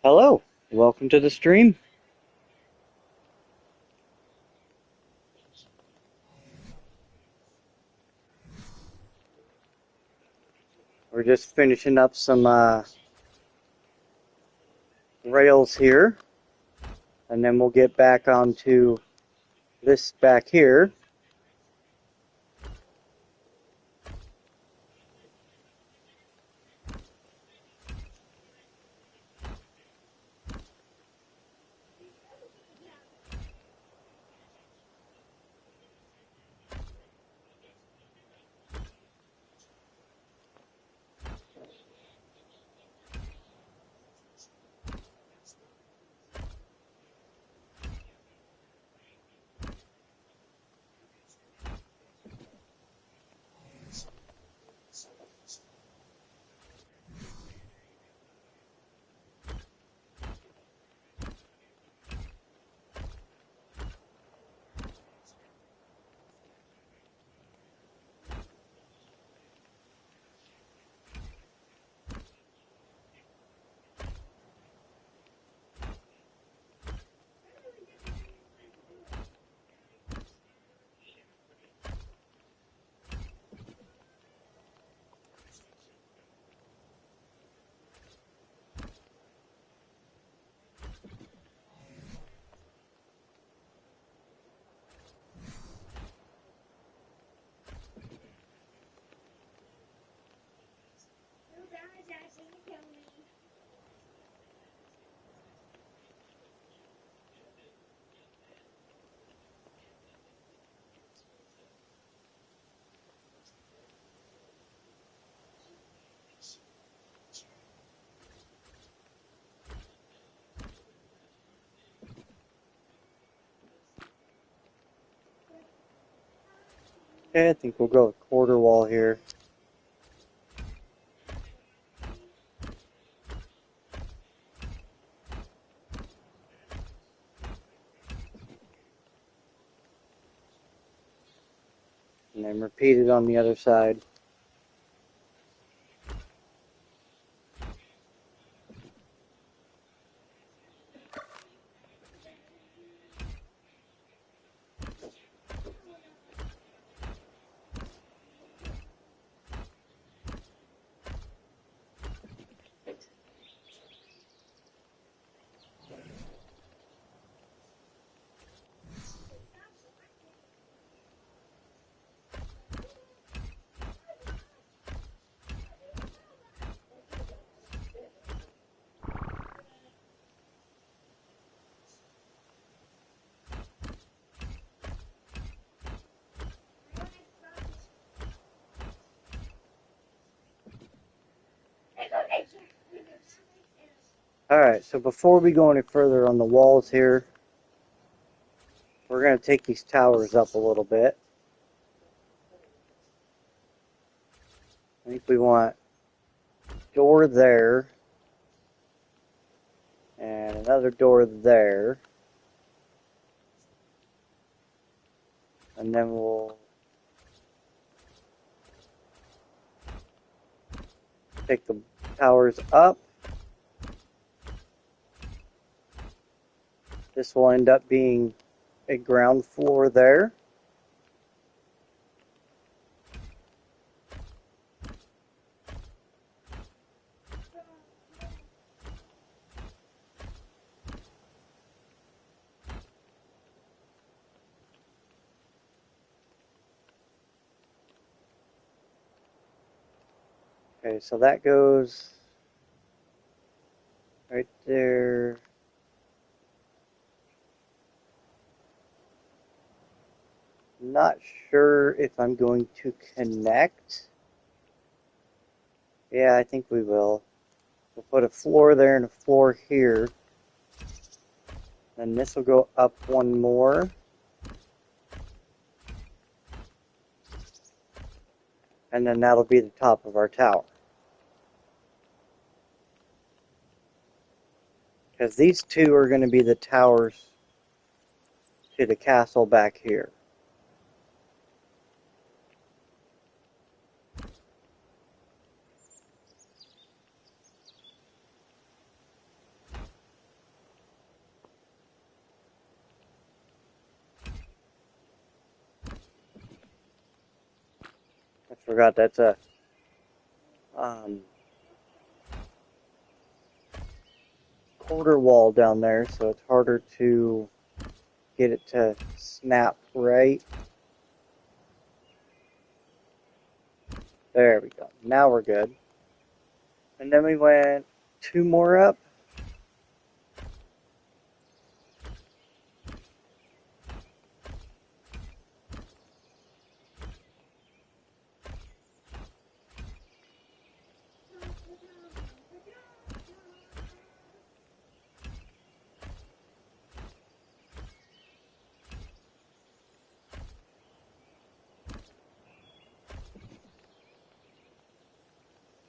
Hello, welcome to the stream. We're just finishing up some rails here, and then we'll get back onto this back here. Okay, I think we'll go with quarter wall here. And then repeat it on the other side. Alright, so before we go any further on the walls here, we're going to take these towers up a little bit. I think we want a door there, and another door there, and then we'll take the towers up. This will end up being a ground floor there. Okay, so that goes right there. Not sure if I'm going to connect. Yeah, I think we will. We'll put a floor there and a floor here. And this will go up one more. And then that'll be the top of our tower. Because these two are going to be the towers to the castle back here. I forgot that's a um, quarter wall down there, so it's harder to get it to snap right. There we go. Now we're good. And then we went 2 more up.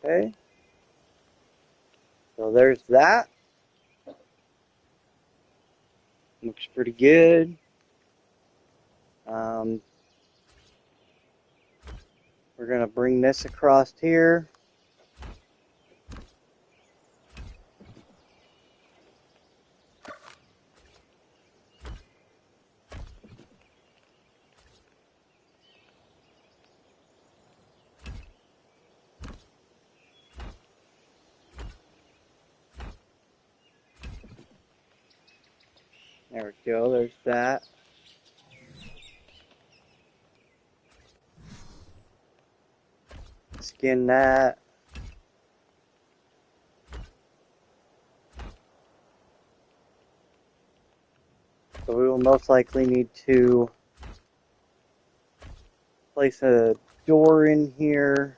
Okay. So there's that. Looks pretty good. We're going to bring this across here. There we go. There's that. Skin that. So we will most likely need to place a door in here.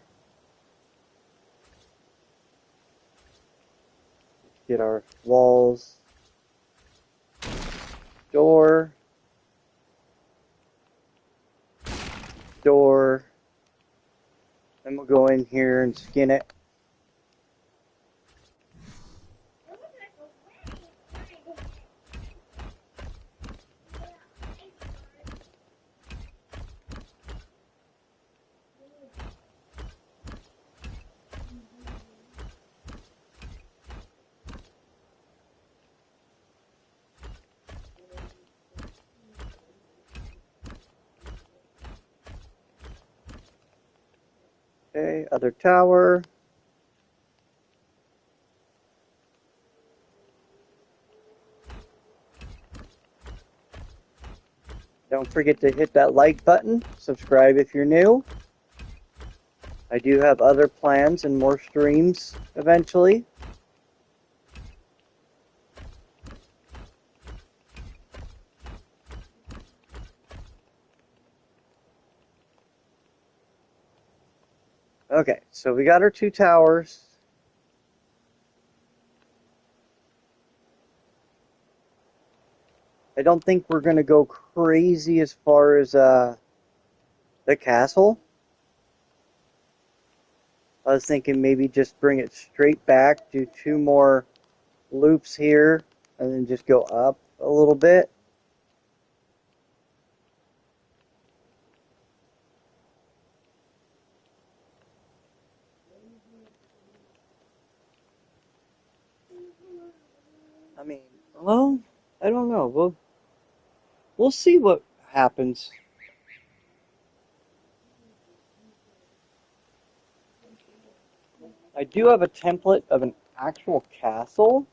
Get our walls. Door. Door. Then we'll go in here and skin it. Okay, other tower. Don't forget to hit that like button. Subscribe if you're new. I do have other plans and more streams eventually. Okay, so we got our 2 towers. I don't think we're going to go crazy as far as the castle. I was thinking maybe just bring it straight back, do 2 more loops here, and then just go up a little bit. I mean, well, I don't know. We'll see what happens. I do have a template of an actual castle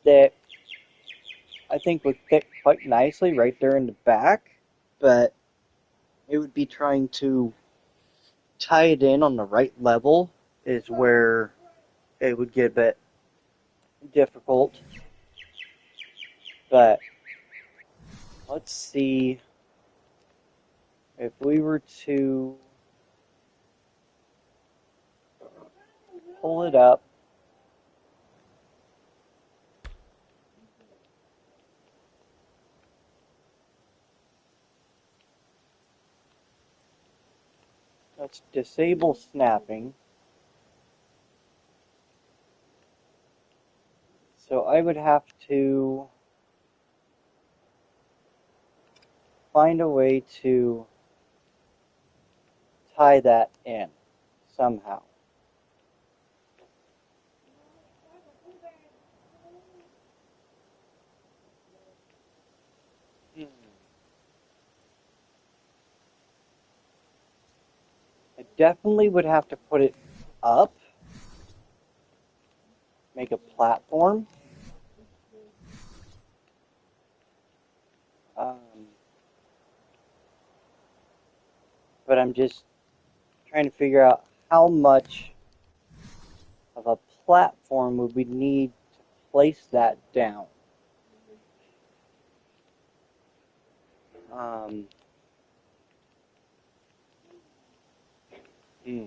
that I think would fit quite nicely right there in the back, but it would be trying to tie it in on the right level is where it would get a bit difficult. But let's see if we were to pull it up. Let's disable snapping. So I would have to find a way to tie that in somehow. definitely would have to put it up, make a platform. But I'm just trying to figure out how much of a platform would we need to place that down. Um, hmm.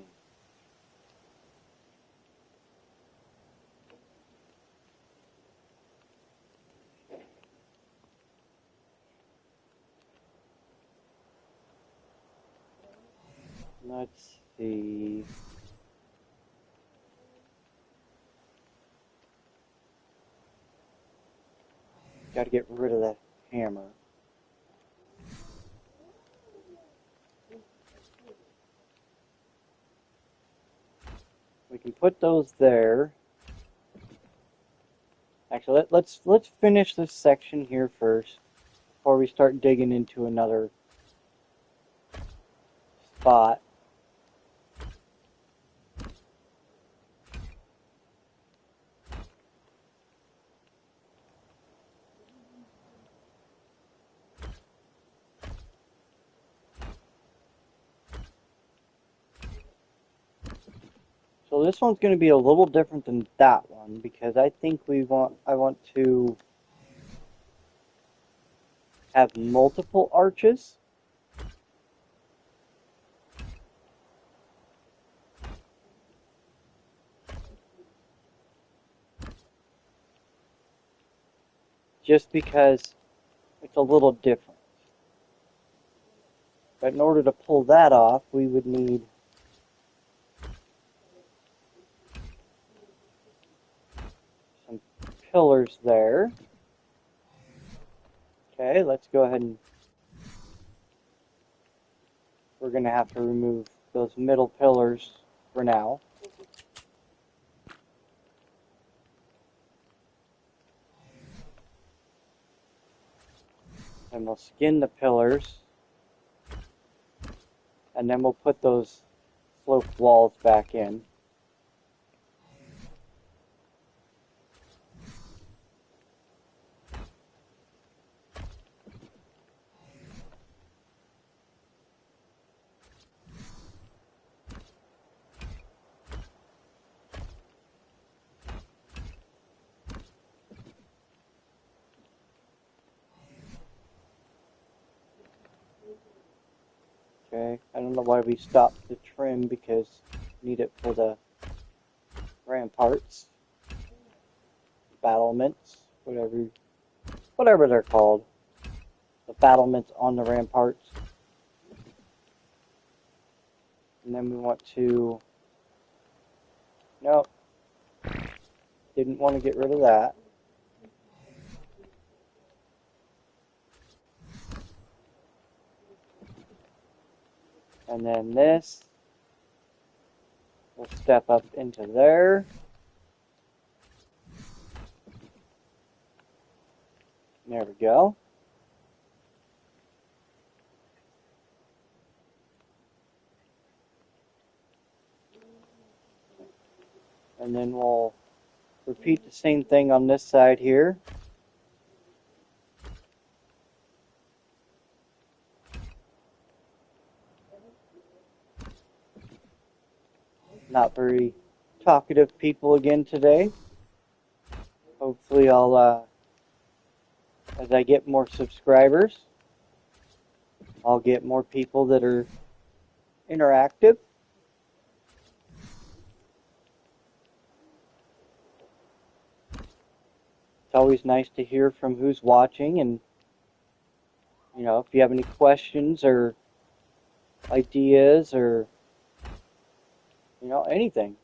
Let's see. Got to get rid of that hammer. We can put those there. Actually, let's finish this section here first before we start digging into another spot. So this one's going to be a little different than that one because I think I want to have multiple arches. Just because it's a little different. But in order to pull that off, we would need some pillars there. Okay, let's go ahead and we're going to have to remove those middle pillars for now. And we'll skin the pillars. And then we'll put those sloped walls back in. Okay, I don't know why we stopped the trim because we need it for the ramparts, battlements, whatever they're called. The battlements on the ramparts. And then we want to, nope, didn't want to get rid of that. And then this will step up into there. There we go. And then we'll repeat the same thing on this side here. Not very talkative people again today. Hopefully I'll, as I get more subscribers, I'll get more people that are interactive. It's always nice to hear from who's watching, and you know, if you have any questions or ideas or you know, anything.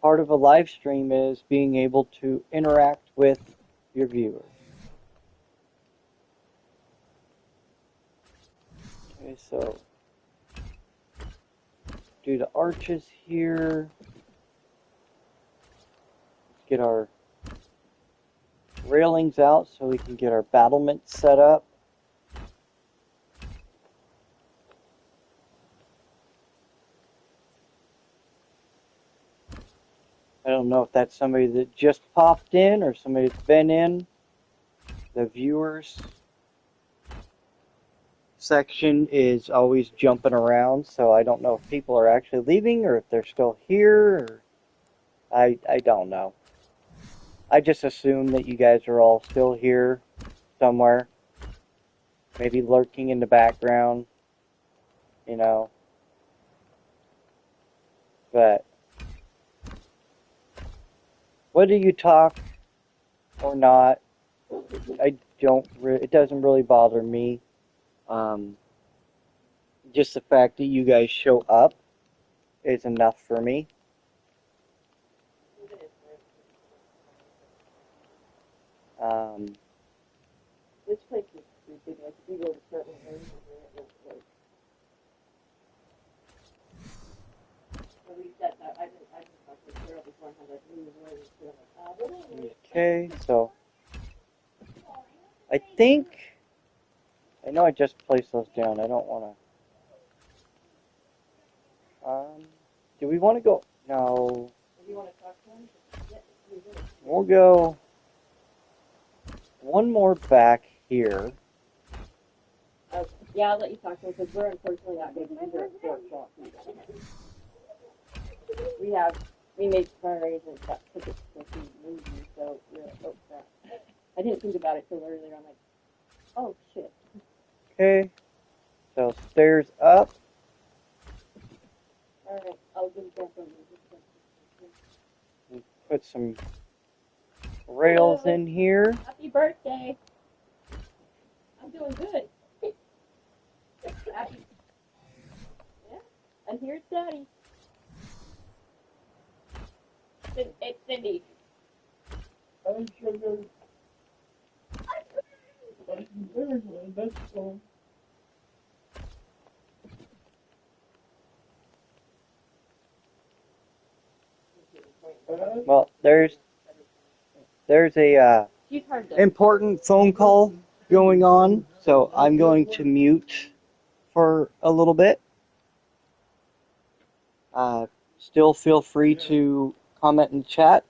Part of a live stream is being able to interact with your viewers. Okay, so do the arches here. Let's get our railings out so we can get our battlements set up. I don't know if that's somebody that just popped in or somebody that's been in. The viewers section is always jumping around, so I don't know if people are actually leaving or if they're still here. Or I don't know. I just assume that you guys are all still here somewhere, maybe lurking in the background, you know. But whether you talk or not, I don't. It doesn't really bother me. Um, just the fact that you guys show up is enough for me. Um, This place is ridiculous. If you go to certain rooms, it looks like. At least I just like to clear up before I have like new rooms. So I'm like, okay, so I think I know I just placed those down. I don't want to. Do we want to go? No, if you want to talk to them, yeah, you do. we'll go one more back here. Okay. Yeah, I'll let you talk to them because we're unfortunately not going to be here at 4 o'clock. We made priorities and got tickets to see the movie, so we're like, oh crap. I didn't think about it till earlier. I'm like, oh shit. Okay, so stairs up. Alright, I'll give you from you. Put some rails in here. Happy birthday. I'm doing good. Happy. Yeah. And here's Daddy. It's Cindy. Hi, sugar. That's cool. Well, there's a She's hard to. important phone call going on, so I'm going to mute for a little bit. Still feel free to comment in the chat.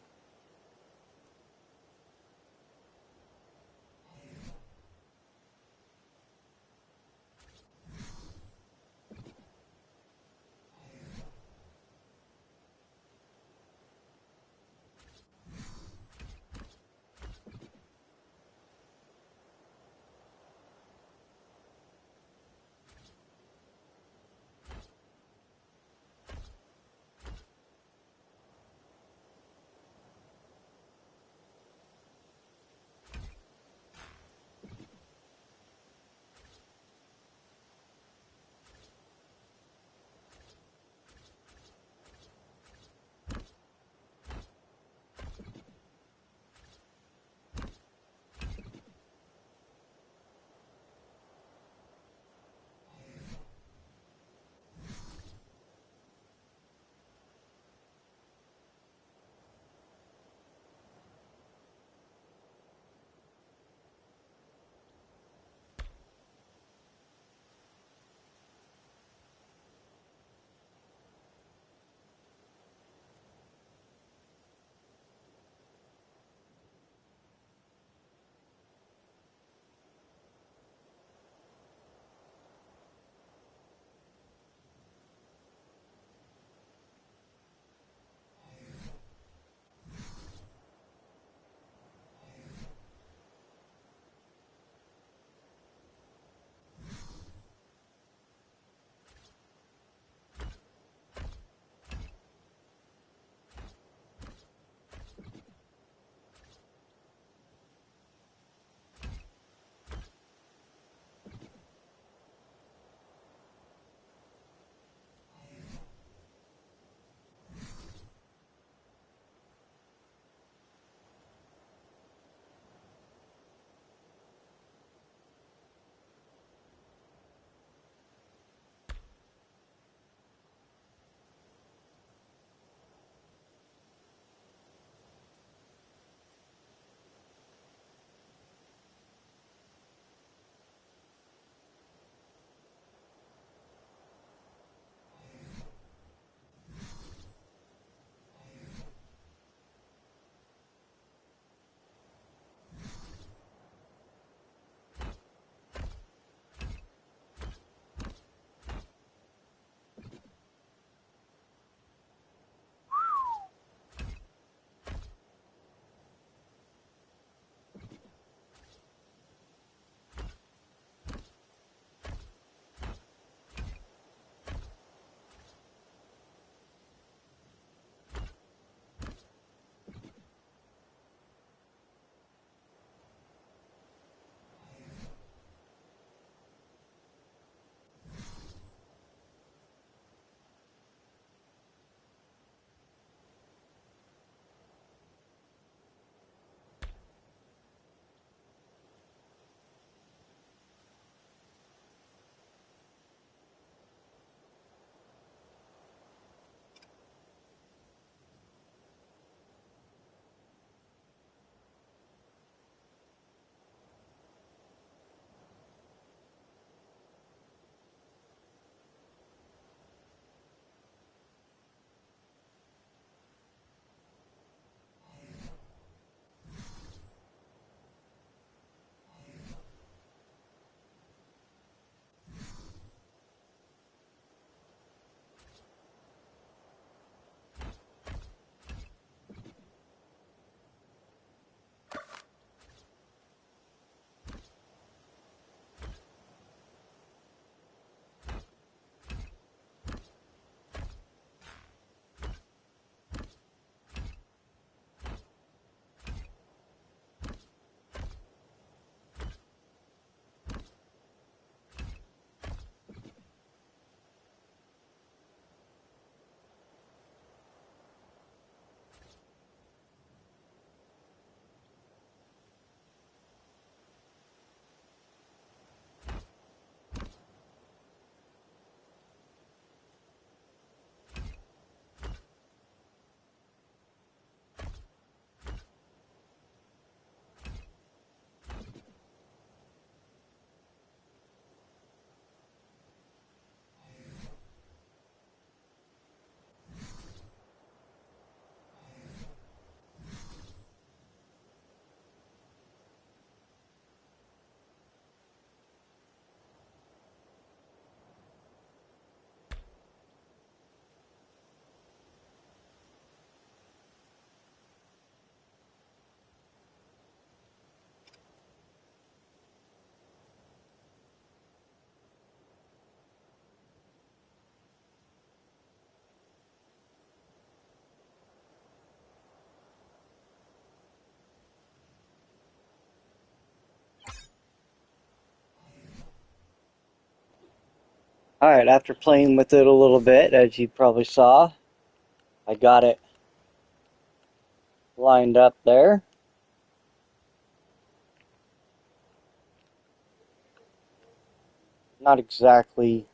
Alright, after playing with it a little bit, as you probably saw, I got it lined up there. Not exactly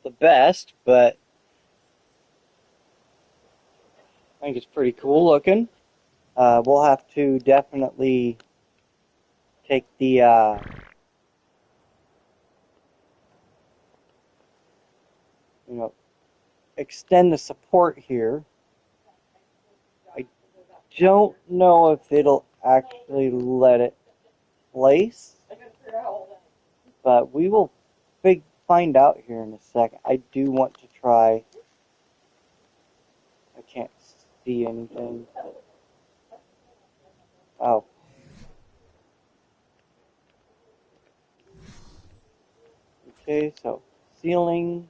the best, but I think it's pretty cool looking. We'll have to definitely take the you know, extend the support here. I don't know if it'll actually let it place, but we will find out here in a second. I do want to try. I can't see anything. Oh. Okay, so ceiling.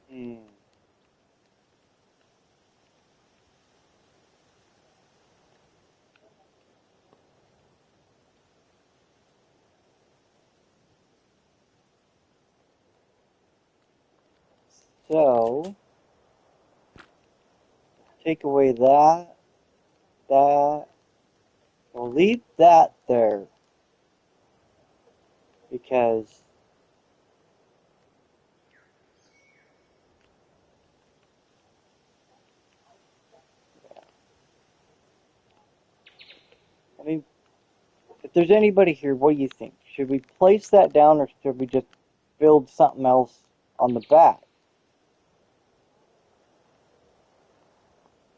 Hmm. So, take away that, that. We'll leave that there because I mean, if there's anybody here, what do you think? Should we place that down or should we just build something else on the back?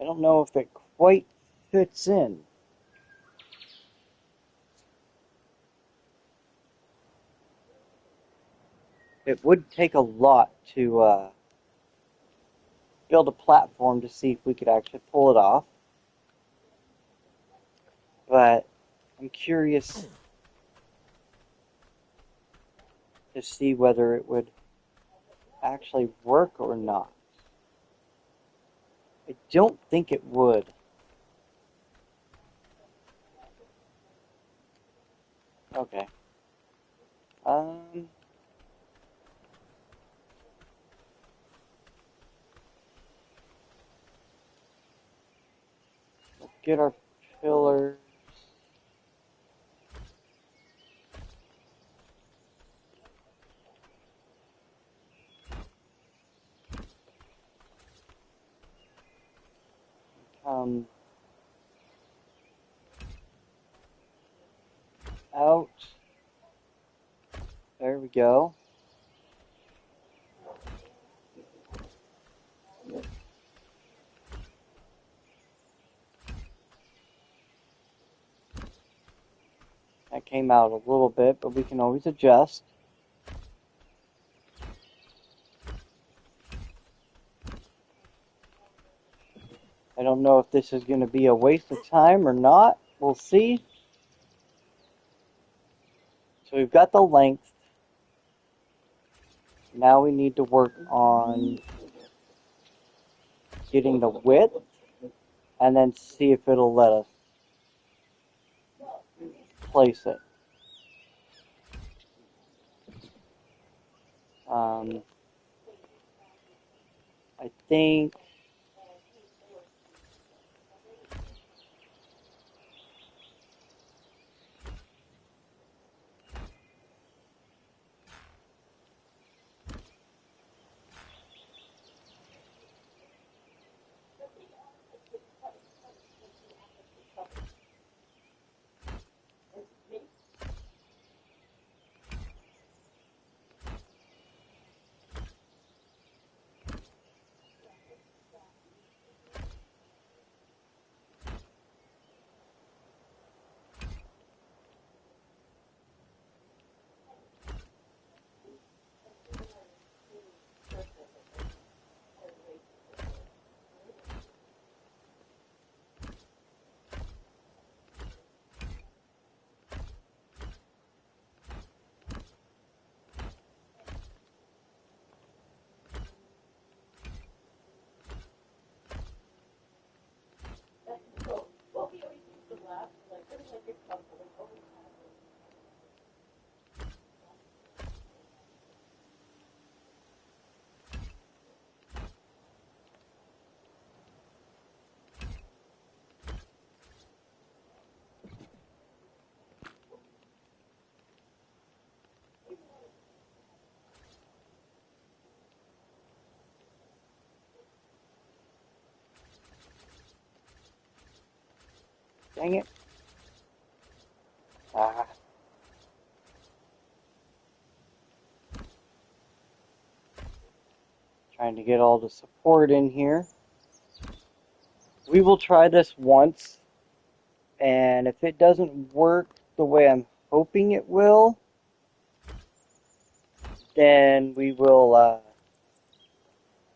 I don't know if it quite fits in. It would take a lot to build a platform to see if we could actually pull it off. But I'm curious to see whether it would actually work or not. I don't think it would. Okay. Let's get our pillars. Out. There we go. That came out a little bit, but we can always adjust. I don't know if this is going to be a waste of time or not. We'll see. So we've got the length. Now we need to work on getting the width and then see if it'll let us place it. I think Dang it. Ah. Trying to get all the support in here. We will try this once, and if it doesn't work the way I'm hoping it will, then we will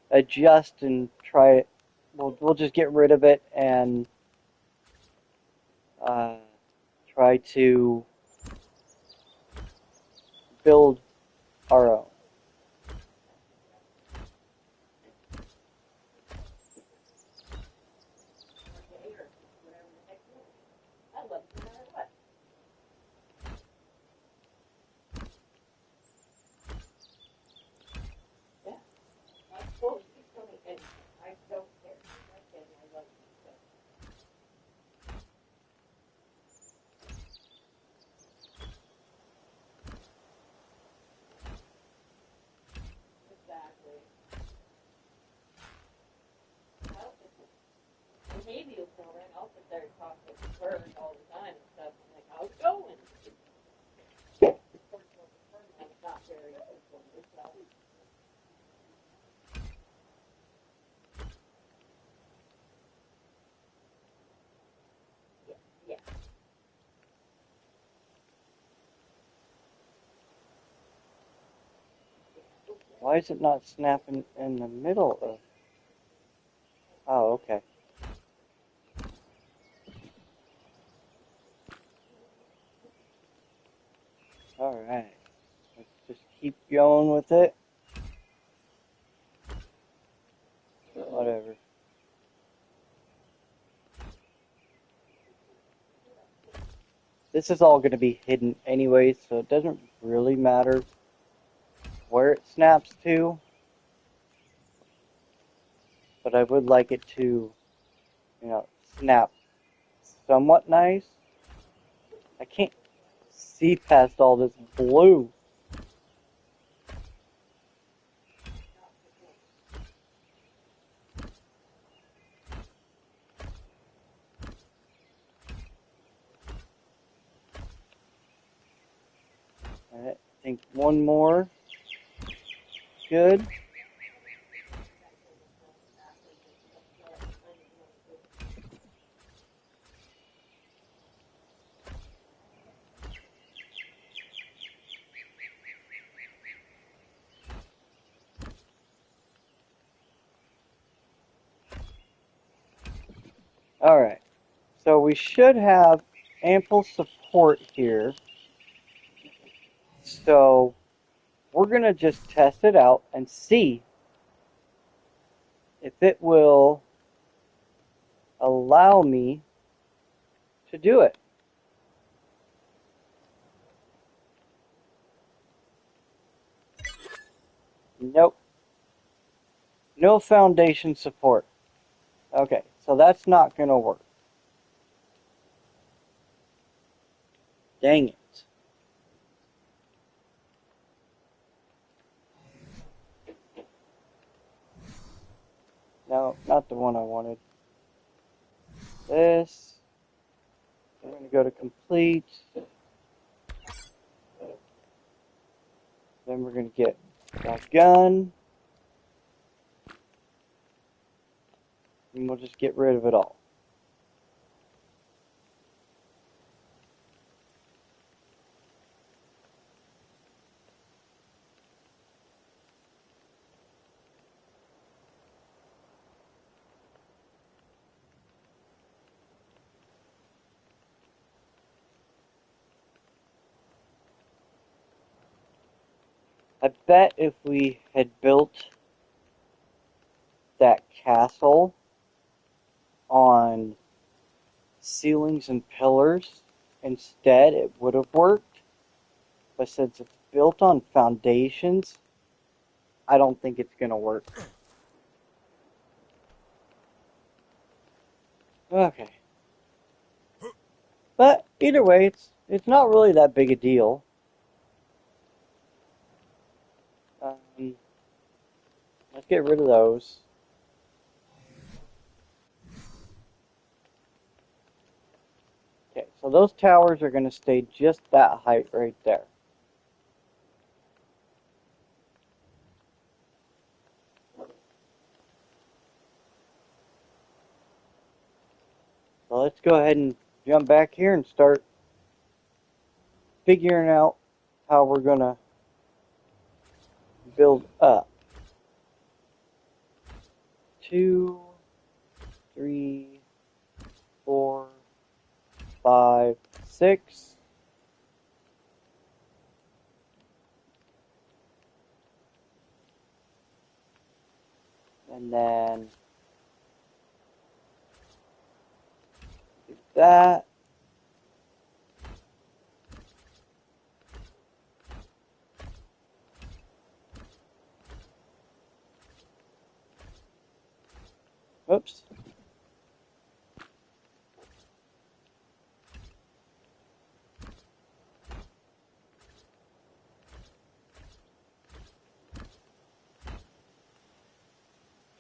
adjust and try it. We'll just get rid of it and try to build our own. I love it no matter what. Yeah. I suppose you tell me anything. I don't care. Okay, I love you. So. Exactly. And maybe you'll come around. I'll sit there and talk to her all the time and stuff. I'm like, how's it going? Of course, I'm not very good myself. Yeah. Why is it not snapping in the middle of... Oh, okay. Alright. Let's just keep going with it. Whatever. This is all going to be hidden anyway, so it doesn't really matter where it snaps to. But I would like it to, snap somewhat nice. I can't see past all this blue. I think one more. Good. Alright. So we should have ample support here. So we're going to just test it out and see if it will allow me to do it. Nope. No foundation support. Okay, so that's not going to work. Dang it. No, not the one I wanted. This. We're going to go to complete. Then we're going to get that gun. And we'll just get rid of it all. I bet if we had built that castle on ceilings and pillars instead, it would have worked. But since it's built on foundations, I don't think it's going to work. Okay. But either way, it's not really that big a deal. Let's get rid of those. So those towers are going to stay just that height right there. So let's go ahead and jump back here and start figuring out how we're going to build up. 2, 3, 4, 5, 6. And then do that. Oops.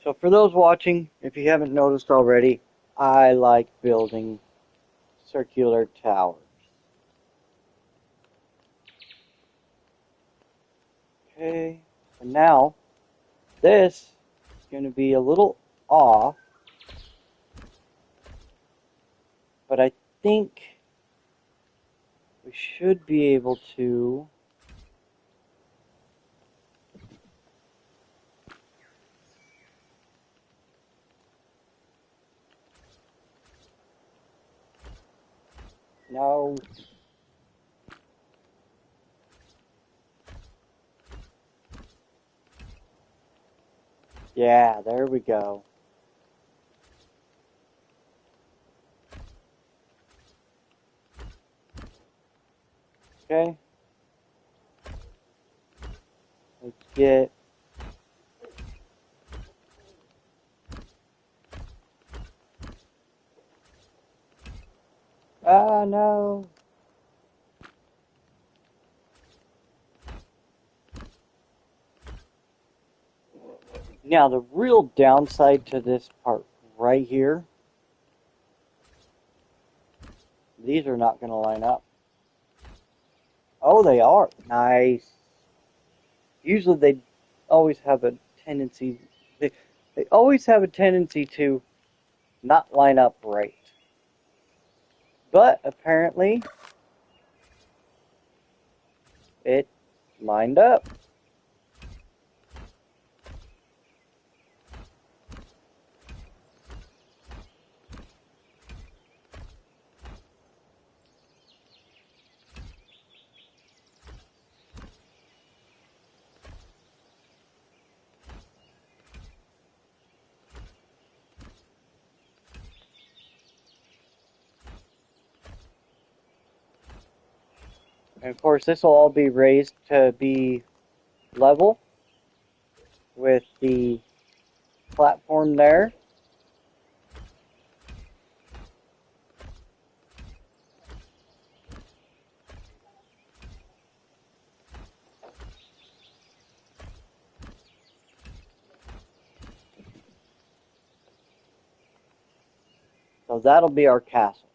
So for those watching, if you haven't noticed already, I like building circular towers. Okay, and now this is going to be a little off, but I think we should be able to no. Yeah, there we go. Okay. Let's get no. Now the real downside to this part right here, these are not going to line up. Oh, they are. Nice. Usually they always have a tendency, they always have a tendency to not line up right. But apparently it lined up. And of course this will all be raised to be level with the platform there. So that'll be our castle.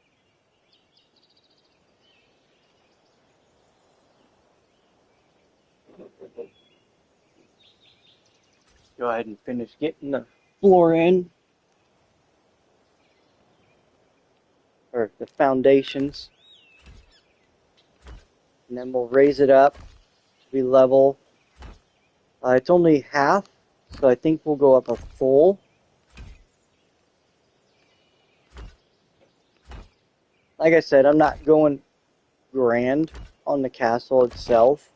Go ahead and finish getting the floor in, or the foundations, and then we'll raise it up to be level. It's only half, so I think we'll go up a full. Like I said, I'm not going grand on the castle itself,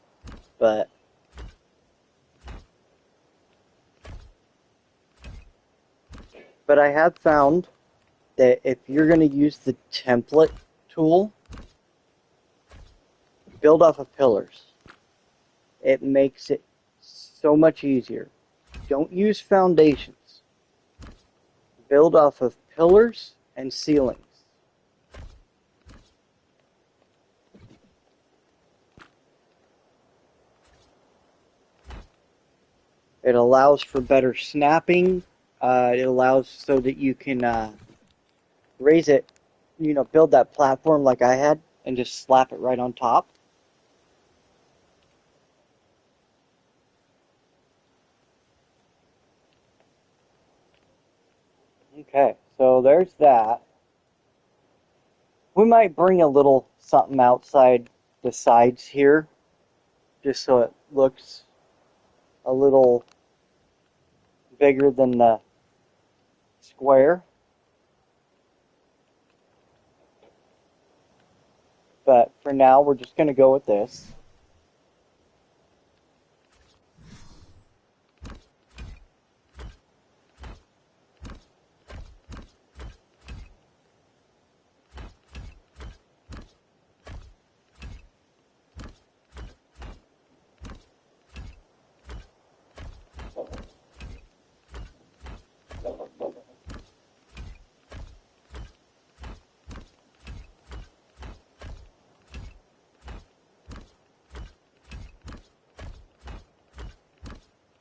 but I have found that if you're going to use the template tool, build off of pillars. It makes it so much easier. Don't use foundations. Build off of pillars and ceilings. It allows for better snapping. It allows so that you can raise it build that platform like I had and just slap it right on top. Okay, so there's that. We might bring a little something outside the sides here, just so it looks a little bigger than the square. But for now, we're just going to go with this.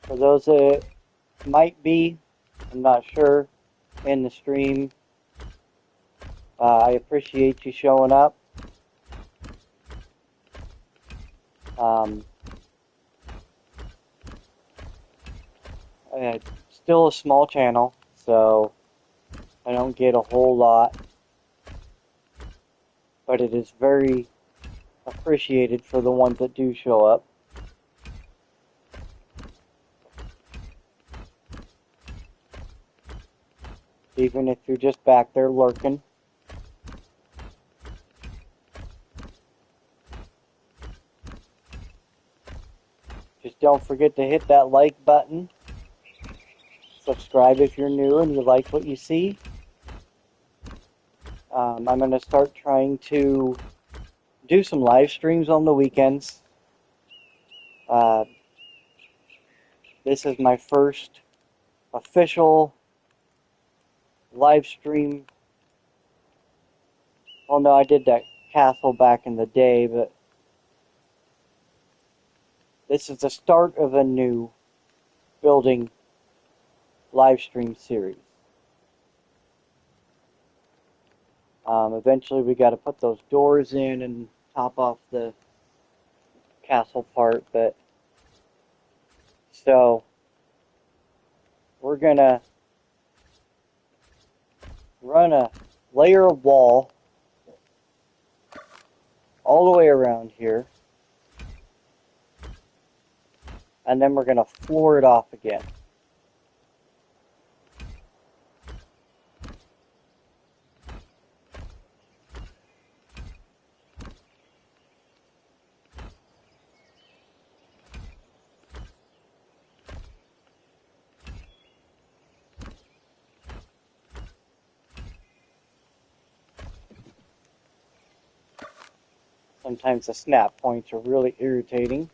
For those that might be, I'm not sure, in the stream, I appreciate you showing up. It's still a small channel, so I don't get a whole lot, but it is very appreciated for the ones that do show up. Even if you're just back there lurking. Just don't forget to hit that like button. Subscribe if you're new and you like what you see. I'm going to start trying to do some live streams on the weekends. This is my first official live stream. Well, no, I did that castle back in the day, but this is the start of a new building live stream series. Eventually we got to put those doors in and top off the castle part, but so we're gonna run a layer of wall all the way around here, and then we're gonna floor it off again. Sometimes the snap points are really irritating.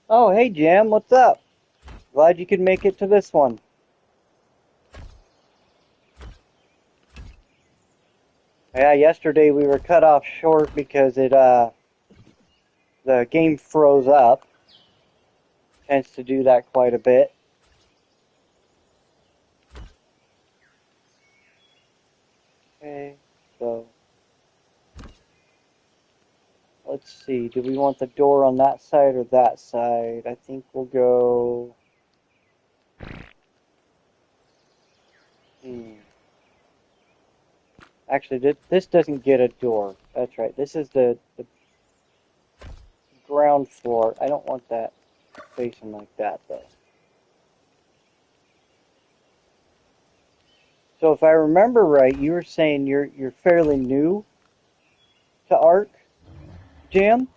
Oh, hey Jam, what's up? Glad you could make it to this one. Yeah, yesterday we were cut off short because the game froze up. Tends to do that quite a bit. Okay, so let's see. Do we want the door on that side or that side? I think we'll go. Actually, this doesn't get a door. That's right. This is the ground floor. I don't want that facing like that, though. So if I remember right, you were saying you're fairly new to Ark, Jam?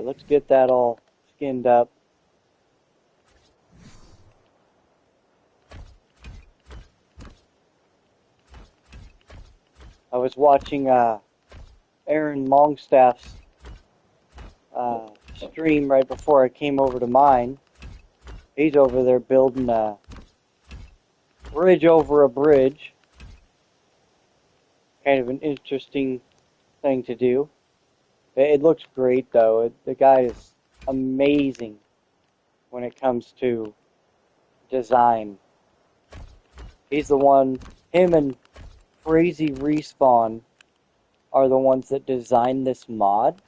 Alright, let's get that all skinned up. I was watching Aaron Longstaff's stream right before I came over to mine. He's over there building a bridge over a bridge. Kind of an interesting thing to do. It looks great though. The guy is amazing when it comes to design. He's the one, him and Crazy Respawn are the ones that designed this mod.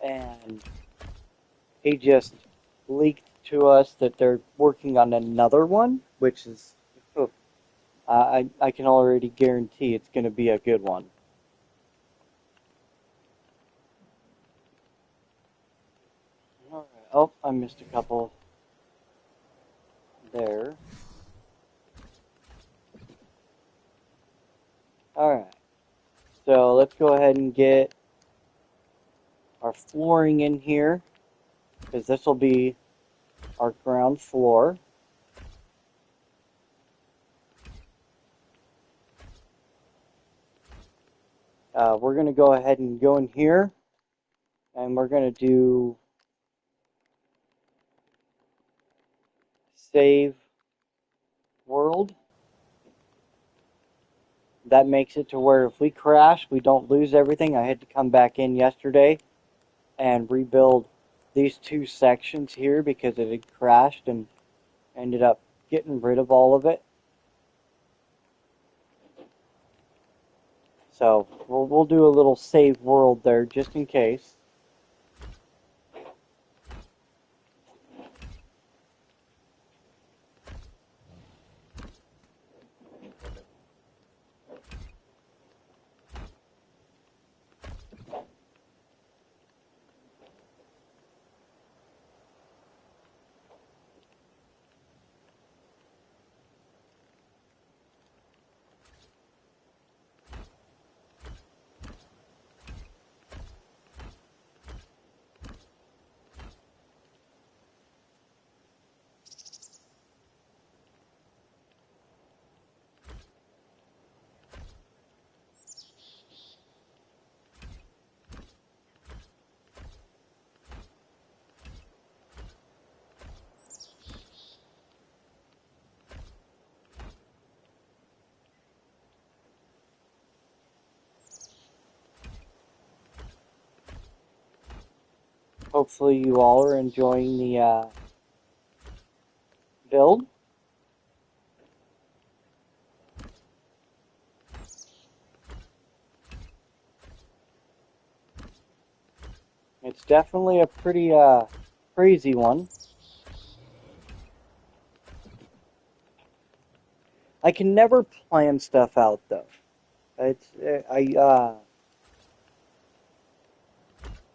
And he just leaked to us that they're working on another one, which is, I can already guarantee it's going to be a good one. Alright, oh, I missed a couple there. Alright, so let's go ahead and get our flooring in here, because this will be our ground floor. We're going to go ahead and go in here, and we're going to do save world. That makes it to where if we crash, we don't lose everything. I had to come back in yesterday and rebuild these two sections here because it had crashed and ended up getting rid of all of it. So we'll do a little save world there just in case. Hopefully you all are enjoying the build. It's definitely a pretty crazy one. I can never plan stuff out though. It's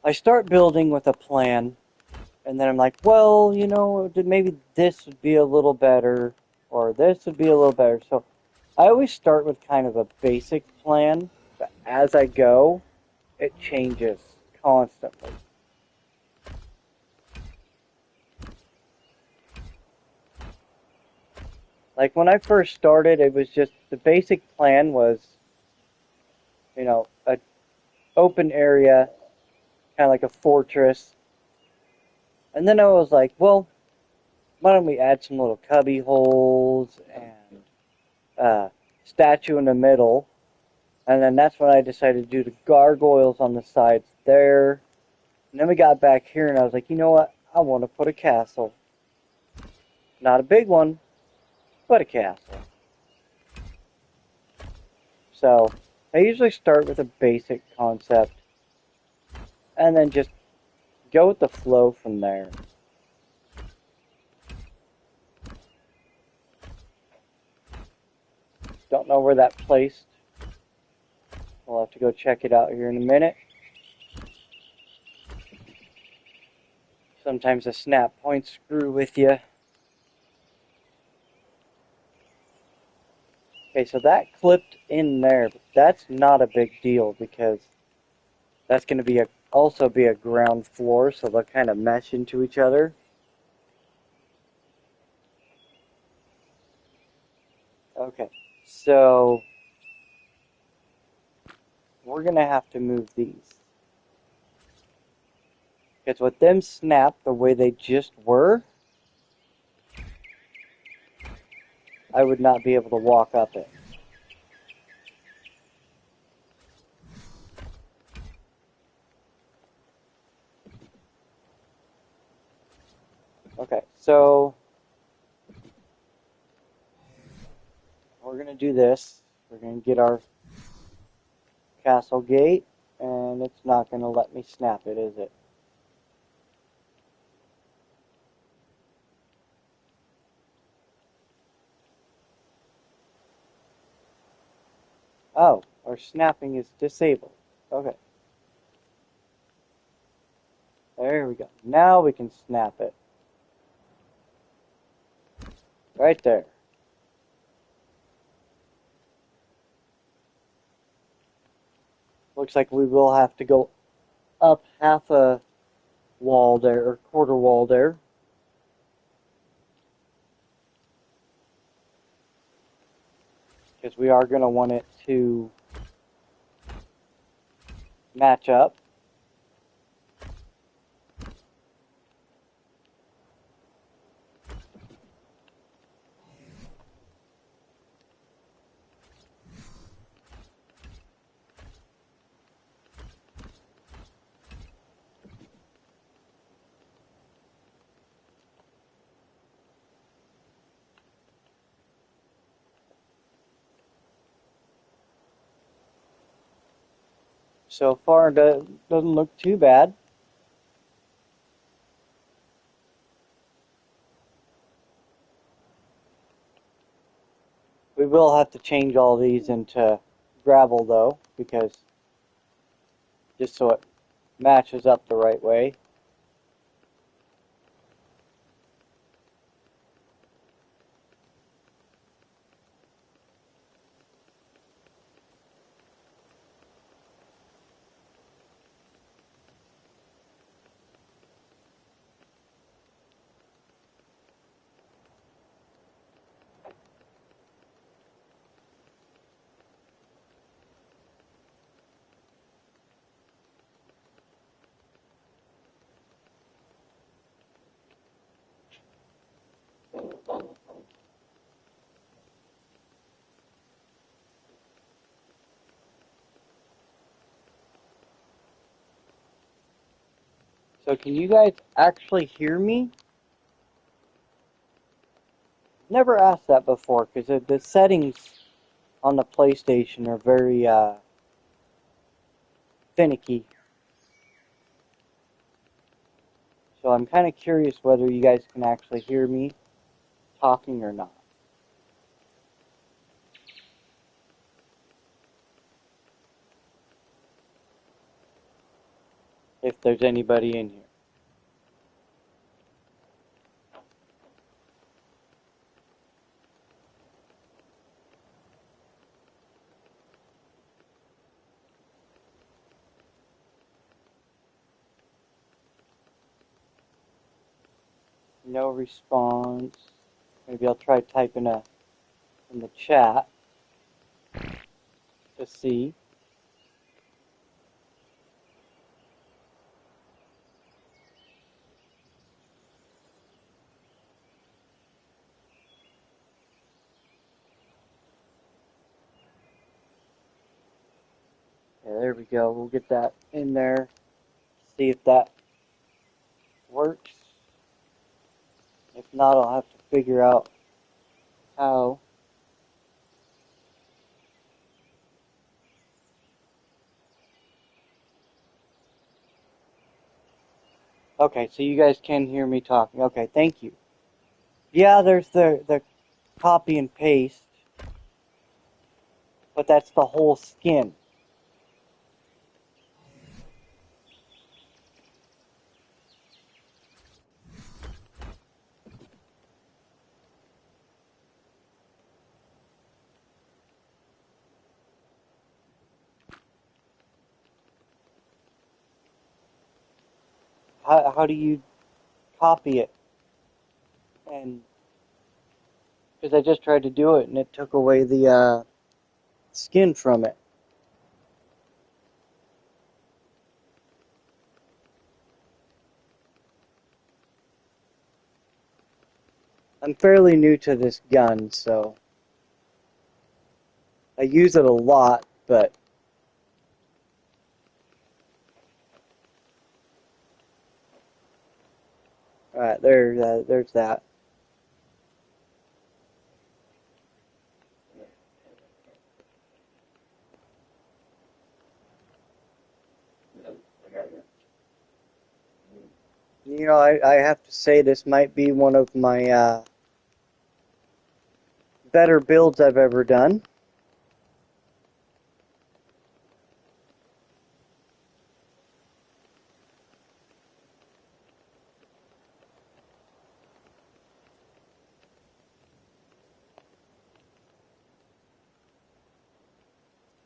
I start building with a plan, and then I'm like, well, you know, maybe this would be a little better, or this would be a little better. So I always start with kind of a basic plan, but as I go, it changes constantly. Like when I first started, it was just the basic plan was, you know, a open area, kind of like a fortress. And then I was like, well, why don't we add some little cubby holes and statue in the middle. And then that's when I decided to do the gargoyles on the sides there. And then we got back here and I was like, you know what? I want to put a castle. Not a big one, but a castle. So I usually start with a basic concept and then just go with the flow from there. Don't know where that placed. We'll have to go check it out here in a minute. Sometimes a snap point screw with you. Okay, so that clipped in there, but that's not a big deal because that's going to be a also be a ground floor, so they'll kind of mesh into each other. Okay, so we're going to have to move these. Because with them snapped the way they just were, I would not be able to walk up it. Okay, so we're going to do this. We're going to get our castle gate, and it's not going to let me snap it, is it? Oh, our snapping is disabled. Okay. There we go. Now we can snap it. Right there. Looks like we will have to go up half a wall there, or quarter wall there. Because we are going to want it to match up. So far, it doesn't look too bad. We will have to change all these into gravel, though, because just so it matches up the right way. So can you guys actually hear me? Never asked that before, because the settings on the PlayStation are very finicky. So I'm kind of curious whether you guys can actually hear me talking or not. If there's anybody in here. No response. Maybe I'll try typing in the chat to see. Yeah, there we go. We'll get that in there. See if that works. If not, I'll have to figure out how. Okay, so you guys can hear me talking. Okay, thank you. Yeah, there's the copy and paste, but that's the whole skin. how do you copy it? And because I just tried to do it and it took away the skin from it. I'm fairly new to this gun, so I use it a lot, but alright, there's that. You know, I have to say this might be one of my better builds I've ever done.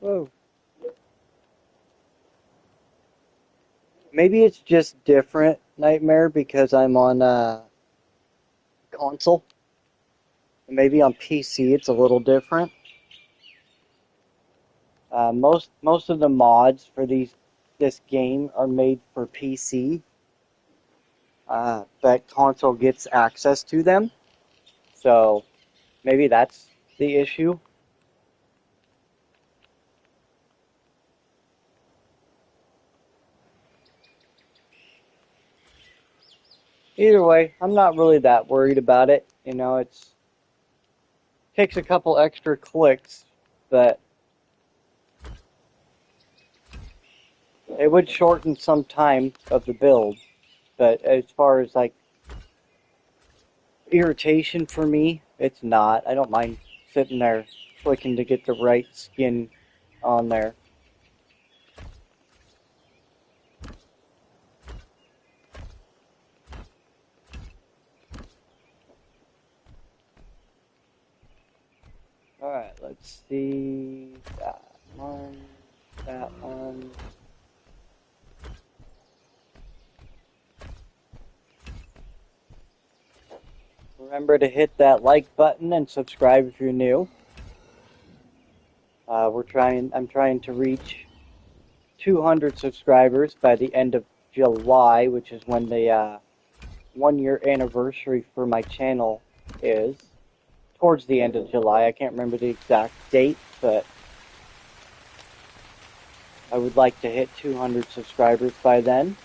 Whoa. Maybe it's just different, Nightmare, because I'm on console. Maybe on PC it's a little different. Most of the mods for this game are made for PC, but console gets access to them. So maybe that's the issue. Either way, I'm not really that worried about it. You know, it's takes a couple extra clicks, but it would shorten some time of the build. But as far as like irritation for me, it's not. I don't mind sitting there clicking to get the right skin on there. Alright, let's see. That one. That one. Remember to hit that like button and subscribe if you're new. I'm trying to reach 200 subscribers by the end of July, which is when the 1 year anniversary for my channel is. Towards the end of July. I can't remember the exact date, but I would like to hit 200 subscribers by then.